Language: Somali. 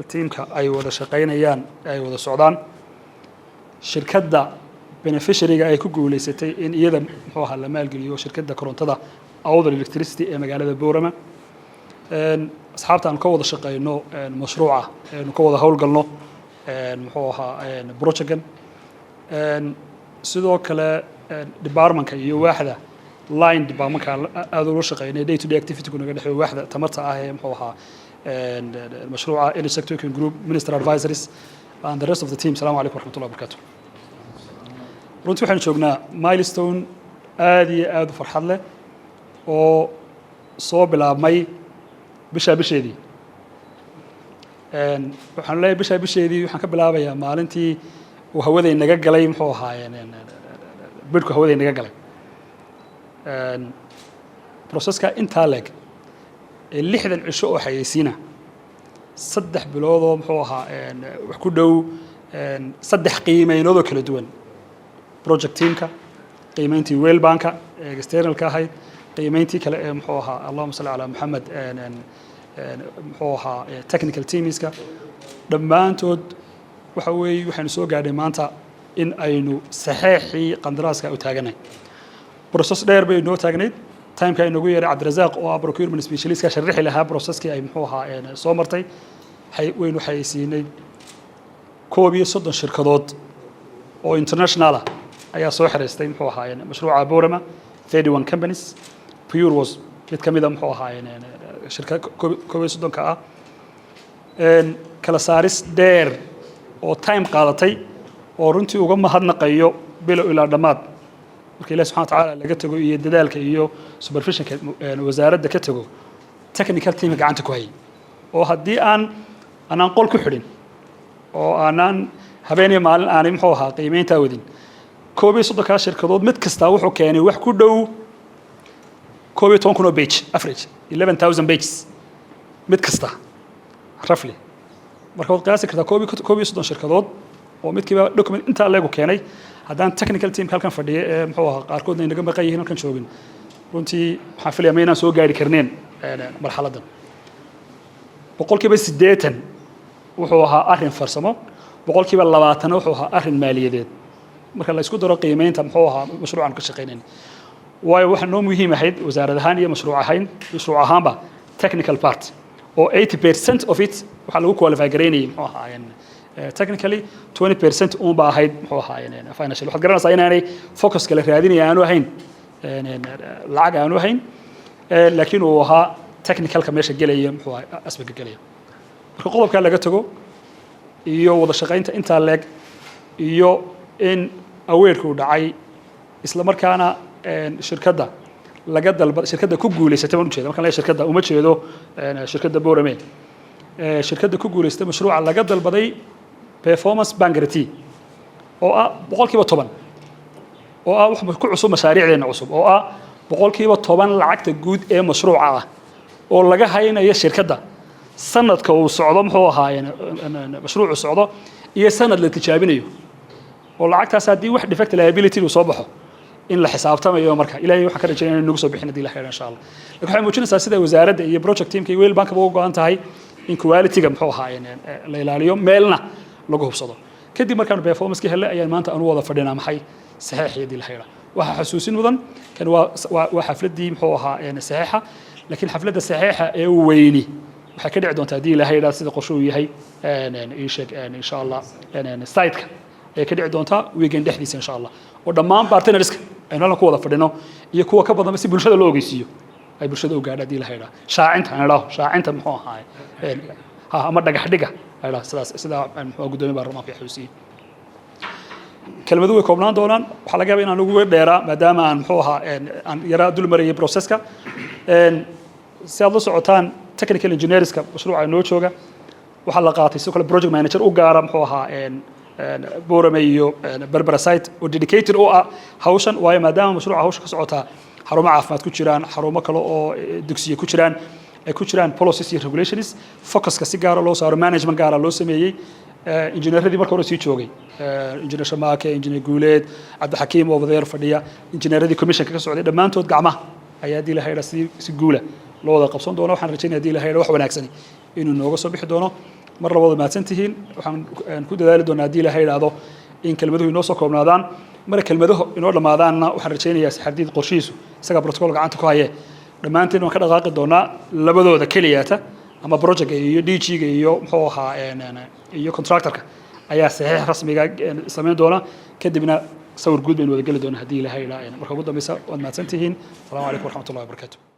teamka ay wada shaqeynayaan ay wada socdaan shirkadda beneficiary-ga ay ku guuleysatay in iyada muxuu ahaa la maalgeliyo shirkadda korontada Awdal Electricity ee magaalada Boorama asxaabta aan ka wada shaqeyno mashruuca aan ka wada howlgalno muxuu ahaa project-kan sidoo kale department-ka iyo waaxda line department-ka aad uga shaqeynay day to day activity-ku naga dhaxay waaxda tamarta ah ee muxuu ahaa مشروع Energy Sector Group Minister Advisories and the rest of the team. السلام عليكم ورحمة الله وبركاته. runtii waxaan joognaa milestone aad iyo aad u farxad leh oo soo bilaabmay bisheedii waxaan leeyahay bisheedii waxaan ka bilaabayaa maalintii uu hawaday naga galay muxuu ahaayeen bidhku hawaday naga galay processka intaa leeg 60 cisho oo xayeysiina 3 bilood oo muxuu ahaa wax ku dhow 3 qiimeynoodo kala duwan project teamka qiimeyntii World Bank external ka ahayd qiimeyntii kale ee muxuu ahaa Allahumma salli ala Muhammad muxuu ahaa technical teamska dhammaantood waxa weey waxaan soo gaadhay maanta in aynu saxiixii qandaraaska u taaganay process dheer bay noo taagnayd time ka inagu yeeray Cabdirazaaq oo procurement specialist ka sharixi lahaa processkii ay muxuu ahaa soo martay waynu xayeysiinay 30 shirkadood oo international ayaa soo xiriirtay muxuu ahaa mashruuca Boorama 31 companies Pure was mid kamid ah muxuu ahaa shirkad 30 ka ah kala saaris dheer oo time qaadatay oo runtii uga mahadnaqayo bilow ilaa dhamaad markii Ilaahay subhanahu wa ta'ala laga tago iyo dadaalka iyo supervisionka wasaaradda ka tago technical team gacanta ku hay oo hadii aan qol ku xidhin oo aanan habeenii maalin aan muxuu ahaa qiimeynta wadin koob iyo 30 shirkadood mid kasta wuxuu keenay wax ku dhow 12 page average 11000 pages mid kasta roughly marka wad qiyaasi kartaa koob iyo 30 shirkadood oo midkiiba document inta lagu keenay haddaan technical team halkan fadhiyo muxuu ahaa qaarkood inaga maqan yihiin halkan joogin runtii waxaan filayaa inaan soo gaari karneen marxaladan boqolkiiba 80 wuxuu ahaa arrin farsamo boqolkiiba 20 wuxuu ahaa arrin maaliyadeed marka la isku daro qiimeynta muxuu ahaa mashruucan ka shaqeynayna waayo waxa noo muhiim ahayd wasaaradahan iyo mashruuc ahaanba technical part oo 80% of it waxa lagu qualify gareynayay muxuu ahaa technically 20% uun baa ahayd muxuu ahaa financial waxaad garanaysaa inaanay focus kale raadinaya aanu ahayn lacag aanu ahayn laakiin uu ahaa technical ka meesha galaya muxuu ahaa aspect galaya marka qodobka laga tago iyo wada shaqeynta inta leeg iyo in aweerku dhacay isla markaana shirkadda laga dalbad shirkadda ku guuleysatay waan u jeedaa marka la shirkadda uma jeedo shirkadda Boorame shirkadda ku guuleystay mashruuca laga dalbaday performance guarantee oo ah boqolkiiba 10 oo ah wax ku cusub mashaariicdeena cusub oo ah boqolkiiba 10 lacagta guud ee mashruuca ah oo laga haynayo shirkadda sanadka uu socdo muxuu ahaa mashruucu socdo iyo sanad la tijaabinayo oo lacagtaas hadii wax defect liability uu soo baxo in la xisaabtamayo marka ilaahay waxa ka rajaynaa inuu soo bixin hadii la xiriir insha Allah laakiin waxay muujinaysaa sida wasaaradda iyo project teamka iyo World Bank uga go'an tahay in quality-ga muxuu ahaa la ilaaliyo meelna lagu hubsado kadib markaan performance-ka helay ayaan maanta aanu wada fadhinaa maxay saxiixiyadii la xiriira waxa xasuusin mudan kan waa xafladii muxuu ahaa saxiixa laakiin xafladda saxiixa ee weyni waxay ka dhici doontaa hadii la xiriira sida qorshuhu yahay insha Allah site-ka ay ka dhici doontaa weekend dhexdiisa insha Allah oo dhammaan partners-ka aynu la ku wada fadhino iyo kuwa ka badan si bulshada loo ogeysiiyo ay bulshada u gaadho hadii la xiriira shaacinta muxuu ahaa ama dhagax dhiga ayla sida muxuu gudoomiye baarlamaanka xusii kelmadu way koobnaan doonaan waxa laga yaabaa inaan ugu dheeraa maadaama aan muxuu ahaa aan yara dul marayay processka si aad la socotaan technical engineerska mashruuca noo jooga waxa la qaatay sidoo kale project manager u gaara muxuu ahaa Boorame iyo Berbera site oo dedicated oo ah hawshan waayo maadaama mashruuca hawsha ka socota xarumo caafimaad ku jiraan xarumo kale oo dugsiyo ku jiraan ay ku jiraan policies iyo regulations focuska si gaar ah loo saaro management gaar ah loo sameeyay engineeradii marka hore sii joogay engineer Shamaake engineer Guuleed Cabdi Xakiim over there fadhiya engineeradii commission ka socday dhammaantood gacmaha ayaa dii la hayra si guula loo wada qabsan doono waxaan rajaynayaa dii la hayra wax wanaagsan inuu nooga soo bixi doono مرة وضع ما تنتهين وحن كود ذلك دون عديلة هاي هذا إن كلمته ينوصك وبنادان مرة كلمته إنه لما ذانا وحرشين يا حديد قرشيسو سجى بروتوكول عنتك هاي لما أنت إنه كذا غاق دونا لبدو ذا كلياته أما بروجكت يو DG يو هو يعني يو كونتراكتور أيها صحيح رسمي سمين دونا كدبنا سوور جود بين وذا قل دون هديلة هاي لا يعني مرة وضع مسا وما تنتهين السلام عليكم ورحمة الله وبركاته.